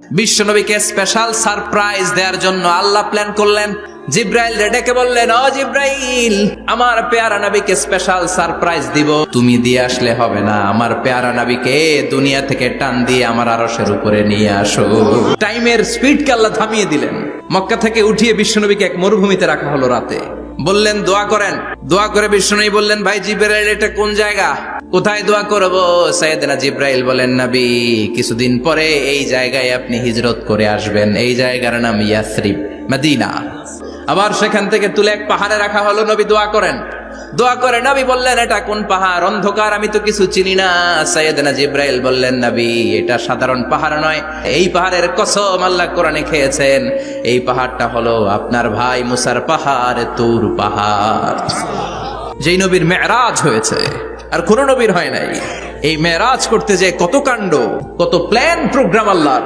বিশ্বনবীকে special surprise দেওয়ার জন্য আল্লাহ প্ল্যান করলেন। জিব্রাইল ডেকে বললেন, ও জিব্রাইল, আমার পেয়ারা নবীকে স্পেশাল সারপ্রাইজ দিব, তুমি দিয়ে আসলে হবে না, আমার পেয়ারা নবীকে দুনিয়া থেকে টান দিয়ে আমার আরশের উপরে নিয়ে আসো। টাইমের স্পিডকে আল্লাহ থামিয়ে দিলেন। মক্কা থেকে উঠিয়ে বিশ্বনবীকে এক মরুভূমিতে রাখা হলো রাতে। বললেন দোয়া করেন। দোয়া করে বিশ্বনবী বললেন, ভাই জিব্রাইল, এটা কোন জায়গা, কোথায় দোয়া করব? সাইয়েদনা জিব্রাইল বলেন, নবী, কিছুদিন পরে এই জায়গায় আপনি হিজরত করে আসবেন। এই জায়গার নাম ইয়াসরিব, মদিনা। আবার সেখান থেকে তুলে এক পাহাড়ে রাখা হলো। নবী দোয়া করেন। দোয়া করে নবী বললেন, এটা কোন পাহাড়? অন্ধকার, আমি তো কিছু চিনি না। সাইয়েদনা জিব্রাইল বললেন, নবী, এটা সাধারণ পাহাড় নয়, এই পাহাড়ের কসম আল্লাহ কোরআনে খেয়েছেন। এই পাহাড়টা হলো আপনার ভাই মুসার পাহাড়, তুর পাহাড়, যেই নবীর মেরাজ হয়েছে, আর কোন নবীর হয় নাই। এই মেরাজ করতে যে কত কাণ্ড, কত প্ল্যান প্রোগ্রাম আল্লাহর।